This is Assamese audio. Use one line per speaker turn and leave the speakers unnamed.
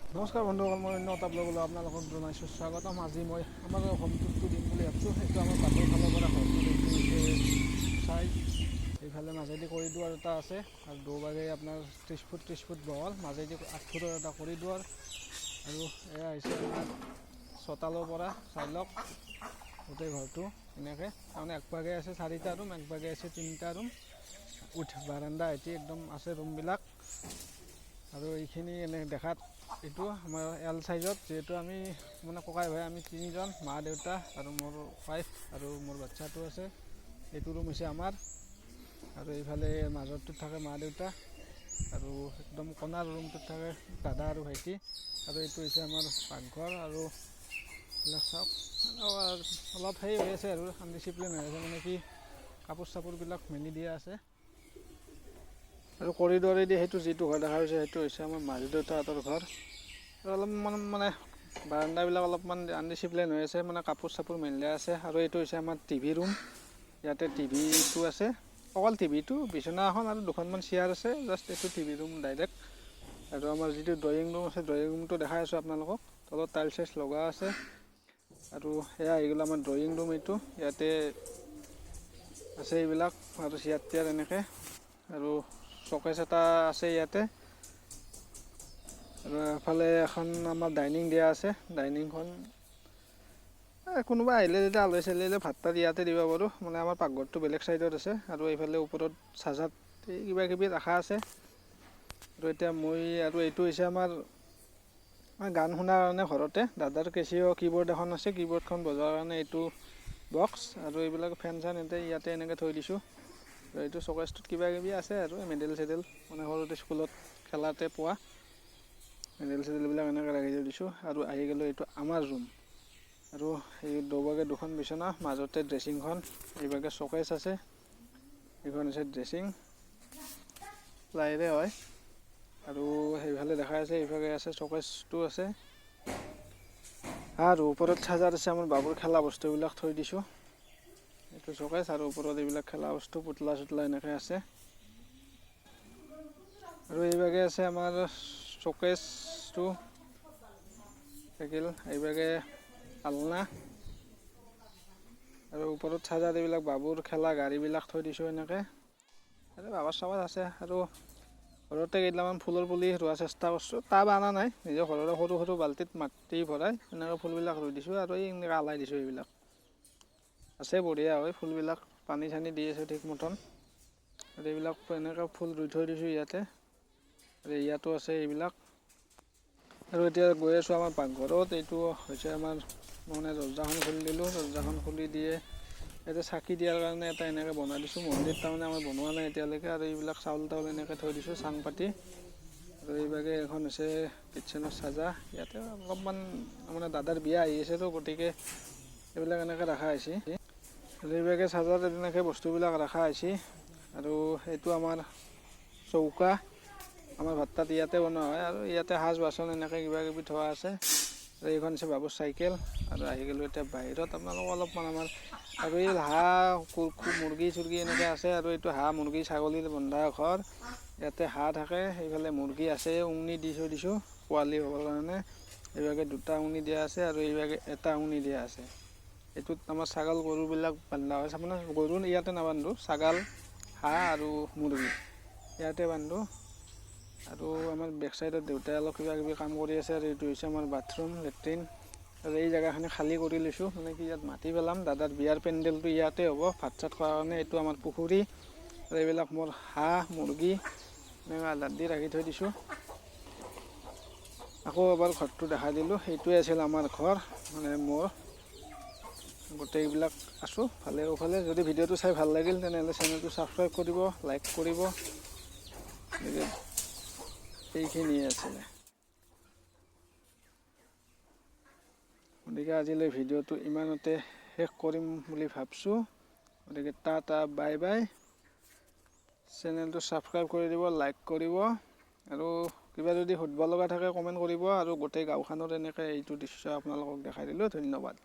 নমস্কাৰ বন্ধুসকল, মই অন্য এটা ব্লগলৈ আপোনালোকক জনাইছোঁ স্বাগতম। আজি মই আমাৰ হোম টুৰটো দিম বুলি ভাবিছোঁ। সেইটো আমাৰ বাটৰ ফালৰ পৰা হোম টুৰ চাই এইফালে মাজেদি কৰিডৰ এটা আছে আৰু দুবাগে আপোনাৰ 30 ফুট বহল, মাজেদি 8 ফুটৰ এটা কৰিডৰ। আৰু এয়া হৈছে আমাৰ চোতালৰ পৰা চাই লওক গোটেই ঘৰটো এনেকৈ, তাৰমানে একভাগে আছে 4টা ৰুম, একভাগে আছে 3টা ৰুম, বাৰাণ্ডা এটি একদম আছে ৰুমবিলাক। আৰু এইখিনি এনে দেখাত এইটো আমাৰ এল চাইজত, যিহেতু আমি মানে ককাই ভাই আমি 3জন, মা দেউতা আৰু মোৰ ৱাইফ আৰু মোৰ বাচ্চাটো আছে। এইটো ৰুম হৈছে আমাৰ, আৰু এইফালে মাজতটোত থাকে মা দেউতা, আৰু একদম কণাৰ ৰুমটোত থাকে দাদা আৰু ভাইটি। আৰু এইটো হৈছে আমাৰ পাকঘৰ। আৰু এইবিলাক চাওক অলপ সেই হৈ আছে আৰু আনডিচিপ্লিন হৈ আছে, মানে কি কাপোৰ চাপোৰবিলাক মেলি দিয়া আছে। আৰু কৰিডৰেদি সেইটো যিটো ঘৰ দেখা হৈছে সেইটো হৈছে আমাৰ মা দেউতাহঁতৰ ঘৰ। আৰু অলপমান মানে বাৰাণ্ডাবিলাক অলপমান আনডিচিপ্লিন হৈ আছে, মানে কাপোৰ চাপোৰ মেলি দিয়া আছে। আৰু এইটো হৈছে আমাৰ টিভি ৰুম, ইয়াতে টিভিটো আছে, অকল টিভিটো, বিচনা এখন আৰু দুখনমান চেয়াৰ আছে, জাষ্ট এইটো টিভি ৰুম ডাইৰেক্ট। আৰু আমাৰ যিটো ড্ৰয়িং ৰুম আছে, ড্ৰয়িং ৰুমটো দেখাই আছোঁ আপোনালোকক, তলত টাইলছ চাইলছ লগা আছে। আৰু সেয়া আহি গ'ল আমাৰ ড্ৰয়িং ৰুম। এইটো ইয়াতে আছে এইবিলাক আৰু চেয়াৰ টেয়াৰ এনেকৈ, আৰু চকেছ এটা আছে ইয়াতে। আৰু এফালে এখন আমাৰ ডাইনিং দিয়া আছে, ডাইনিংখন কোনোবা আহিলে যেতিয়া আলহী চালহী আহিলে ভাত তাত ইয়াতে দিব পাৰোঁ, মানে আমাৰ পাকঘৰটো বেলেগ চাইডত আছে। আৰু এইফালে ওপৰত চাৰ্জাৰ কিবা কিবি ৰাখা আছে। আৰু এতিয়া আৰু এইটো হৈছে আমাৰ গান শুনাৰ কাৰণে ঘৰতে দাদাৰ কেচিঅ' কীবৰ্ড এখন আছে, কীবৰ্ডখন বজোৱাৰ কাৰণে এইটো বক্স। আৰু এইবিলাক ফেন চেন ইয়াতে এনেকৈ থৈ দিছোঁ। আৰু এইটো চকেছটোত কিবা কিবি আছে আৰু মেডেল চেডেল, মানে সৰুতে স্কুলত খেলাতে পোৱা মেডেল চেডেলবিলাক এনেকৈ ৰাখি থৈ দিছোঁ। আৰু আহি গ'লোঁ এইটো আমাৰ ৰুম। আৰু এই দুভাগে দুখন বিচনা, মাজতে ড্ৰেছিংখন, এইভাগে চকেছ আছে, এইখন হৈছে ড্ৰেছিং, প্লাইৰে হয়। আৰু সেইফালে দেখাই আছে, এইভাগে আছে চকেছটো আছে। আৰু ওপৰত চাৰ্জাৰ আছে, আমাৰ বাবুৰ খেলা বস্তুবিলাক থৈ দিছোঁ। এইটো চকেছ, আৰু ওপৰত এইবিলাক খেলা বস্তু পুতলা চুতলা এনেকৈ আছে। আৰু এইভাগে আছে আমাৰ চকেছটো থাকিল, এইভাগে আলনা, আৰু ওপৰত চাৰ্জাৰ এইবিলাক বাবুৰ খেলা গাড়ীবিলাক থৈ দিছোঁ এনেকৈ। আৰু বাবাৰ চাবাৰ আছে। আৰু ঘৰতে কেইটামান ফুলৰ পুলি ৰোৱাৰ চেষ্টা কৰিছোঁ, টাব অনা নাই, নিজৰ ঘৰৰে সৰু সৰু বাল্টিত মাটি ভৰাই এনেকৈ ফুলবিলাক ৰুই দিছোঁ। আৰু এই এনেকৈ আলাই দিছোঁ, এইবিলাক আছে বঢ়িয়া হয় ফুলবিলাক, পানী চানী দি আছোঁ ঠিক মতন। আৰু এইবিলাক এনেকৈ ফুল ৰুই থৈ দিছোঁ ইয়াতে, আৰু ইয়াতো আছে এইবিলাক। আৰু এতিয়া গৈ আছোঁ আমাৰ পাকঘৰত। এইটো হৈছে আমাৰ, মানে দৰজাখন খুলি দিলোঁ, দৰজাখন খুলি দিয়ে ইয়াতে চাকি দিয়াৰ কাৰণে এটা এনেকৈ বনাই দিছোঁ মন্দিৰ, তাৰমানে আমাৰ বনোৱা নাই এতিয়ালৈকে। আৰু এইবিলাক চাউল তাউল এনেকৈ থৈ দিছোঁ চাং পাতি। আৰু এইভাগে এখন হৈছে কিটচেনৰ চাজা, ইয়াতে অলপমান মানে দাদাৰ বিয়া আহি আছেতো, গতিকে এইবিলাক এনেকৈ ৰখা হৈছে। আৰু এইভাগে চাজাত এনেকৈ বস্তুবিলাক ৰখা হৈছে। আৰু এইটো আমাৰ চৌকা, আমাৰ ভাত তাত ইয়াতে বনোৱা হয়। আৰু ইয়াতে সাজ বাচন এনেকৈ কিবা কিবি থোৱা আছে। আৰু এইখন হৈছে বাবুৰ চাইকেল। আৰু আহি গ'লোঁ এতিয়া বাহিৰত, আপোনালোকক অলপমান আমাৰ, আৰু এই হাঁহ মুৰ্গী চুৰ্গী এনেকৈ আছে। আৰু এইটো হাঁহ মুৰ্গী ছাগলীৰ বন্ধা ঘৰ, ইয়াতে হাঁহ থাকে, সেইফালে মুৰ্গী আছে, উমনি দি থৈ দিছোঁ পোৱালি হ'বৰ কাৰণে। এইভাগে 2টা উমনি দিয়া আছে, আৰু এইভাগে এটা উমনি দিয়া আছে। এইটোত আমাৰ ছাগল গৰুবিলাক বন্ধা হয়, মানে গৰু ইয়াতে নাবান্ধোঁ, ছাগল হাঁহ আৰু মুৰ্গী ইয়াতে বান্ধোঁ। আৰু আমাৰ বেক চাইডত দেউতাই অলপ কিবা কিবি কাম কৰি আছে। আৰু এইটো হৈছে আমাৰ বাথৰুম লেট্ৰিন। আৰু এই জেগাখিনি খালী কৰি লৈছোঁ, মানে কি ইয়াত মাটি পেলাম, দাদাৰ বিয়াৰ পেণ্ডেলটো ইয়াতে হ'ব ভাত চাত খোৱাৰ কাৰণে। এইটো আমাৰ পুখুৰী, আৰু এইবিলাক মোৰ হাঁহ মুৰ্গী এনেকৈ আধাৰ দি ৰাখি থৈ দিছোঁ। আকৌ এবাৰ ঘৰটো দেখাই দিলোঁ, সেইটোৱে আছিল আমাৰ ঘৰ, মানে মোৰ গোটেইবিলাক আছোঁ ভালে কুশলে। যদি ভিডিঅ'টো চাই ভাল লাগিল তেনেহ'লে চেনেলটো ছাবস্ক্ৰাইব কৰিব, লাইক কৰিব। গতিকে এইখিনিয়ে আছিলে। গতিকে আজিলৈ ভিডিঅ'টো ইমানতে শেষ কৰিম বুলি ভাবিছোঁ। গতিকে টাটা বাই বাই। চেনেলটো ছাবস্ক্ৰাইব কৰি দিব, লাইক কৰিব, আৰু কিবা যদি সুধিব লগা থাকে কমেণ্ট কৰিব। আৰু গোটেই গাঁওখনত এনেকৈ এইটো দৃশ্য আপোনালোকক দেখাই দিলোঁ। ধন্যবাদ।